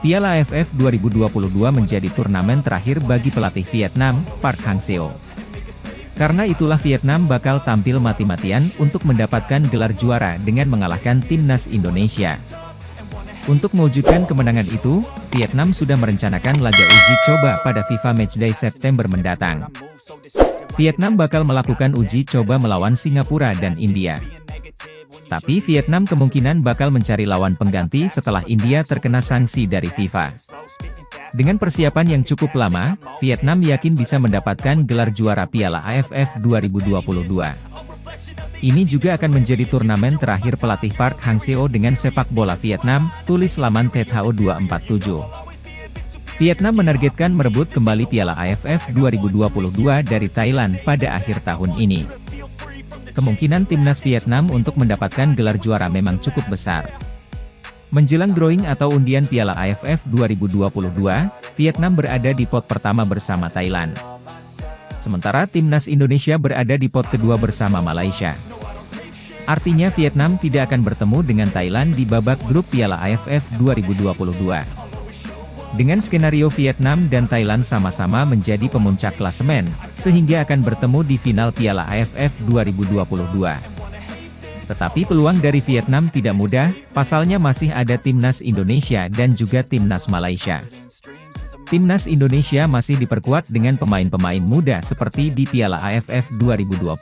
Piala AFF 2022 menjadi turnamen terakhir bagi pelatih Vietnam, Park Hang-seo. Karena itulah Vietnam bakal tampil mati-matian untuk mendapatkan gelar juara dengan mengalahkan timnas Indonesia. Untuk mewujudkan kemenangan itu, Vietnam sudah merencanakan laga uji coba pada FIFA Matchday September mendatang. Vietnam bakal melakukan uji coba melawan Singapura dan India. Tapi Vietnam kemungkinan bakal mencari lawan pengganti setelah India terkena sanksi dari FIFA. Dengan persiapan yang cukup lama, Vietnam yakin bisa mendapatkan gelar juara Piala AFF 2022. Ini juga akan menjadi turnamen terakhir pelatih Park Hang-seo dengan sepak bola Vietnam, tulis laman TETHO 247. Vietnam menargetkan merebut kembali Piala AFF 2022 dari Thailand pada akhir tahun ini. Kemungkinan timnas Vietnam untuk mendapatkan gelar juara memang cukup besar. Menjelang drawing atau undian Piala AFF 2022, Vietnam berada di pot pertama bersama Thailand. Sementara timnas Indonesia berada di pot kedua bersama Malaysia. Artinya Vietnam tidak akan bertemu dengan Thailand di babak grup Piala AFF 2022. Dengan skenario Vietnam dan Thailand sama-sama menjadi pemuncak klasemen, sehingga akan bertemu di final Piala AFF 2022. Tetapi peluang dari Vietnam tidak mudah, pasalnya masih ada timnas Indonesia dan juga timnas Malaysia. Timnas Indonesia masih diperkuat dengan pemain-pemain muda seperti di Piala AFF 2020.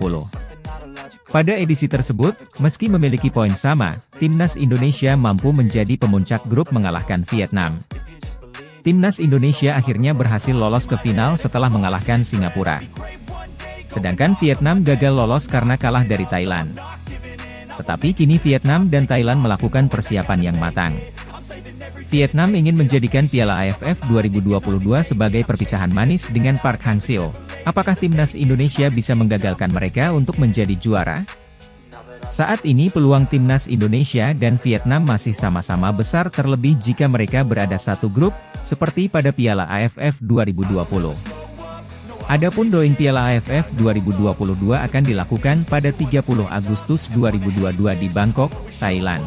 Pada edisi tersebut, meski memiliki poin sama, timnas Indonesia mampu menjadi pemuncak grup mengalahkan Vietnam. Timnas Indonesia akhirnya berhasil lolos ke final setelah mengalahkan Singapura. Sedangkan Vietnam gagal lolos karena kalah dari Thailand. Tetapi kini Vietnam dan Thailand melakukan persiapan yang matang. Vietnam ingin menjadikan Piala AFF 2022 sebagai perpisahan manis dengan Park Hang-seo. Apakah timnas Indonesia bisa menggagalkan mereka untuk menjadi juara? Saat ini peluang timnas Indonesia dan Vietnam masih sama-sama besar terlebih jika mereka berada satu grup, seperti pada Piala AFF 2020. Adapun drawing Piala AFF 2022 akan dilakukan pada 30 Agustus 2022 di Bangkok, Thailand.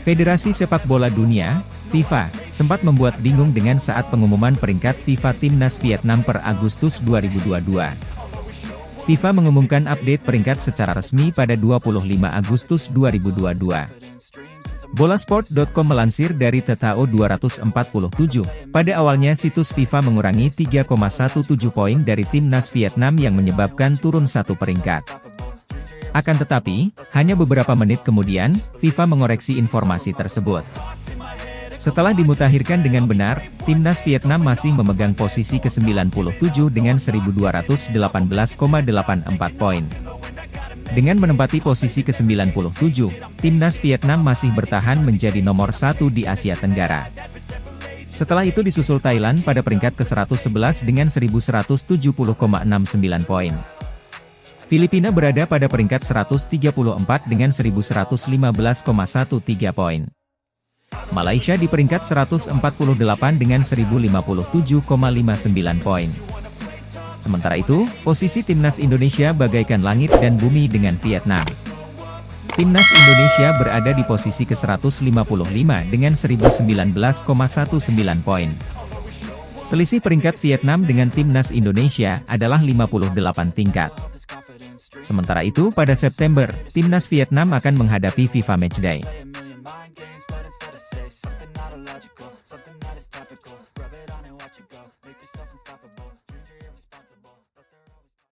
Federasi Sepak Bola Dunia, FIFA, sempat membuat bingung dengan saat pengumuman peringkat FIFA Timnas Vietnam per Agustus 2022. FIFA mengumumkan update peringkat secara resmi pada 25 Agustus 2022. Bolasport.com melansir dari TETHO 247, pada awalnya situs FIFA mengurangi 3,17 poin dari timnas Vietnam yang menyebabkan turun satu peringkat. Akan tetapi, hanya beberapa menit kemudian, FIFA mengoreksi informasi tersebut. Setelah dimutakhirkan dengan benar, timnas Vietnam masih memegang posisi ke-97 dengan 1218,84 poin. Dengan menempati posisi ke-97, timnas Vietnam masih bertahan menjadi nomor 1 di Asia Tenggara. Setelah itu disusul Thailand pada peringkat ke-111 dengan 1170,69 poin. Filipina berada pada peringkat 134 dengan 1115,13 poin. Malaysia di peringkat 148 dengan 1057,59 poin. Sementara itu, posisi timnas Indonesia bagaikan langit dan bumi dengan Vietnam. Timnas Indonesia berada di posisi ke-155 dengan 1019,19 poin. Selisih peringkat Vietnam dengan timnas Indonesia adalah 58 tingkat. Sementara itu pada September, timnas Vietnam akan menghadapi FIFA Matchday.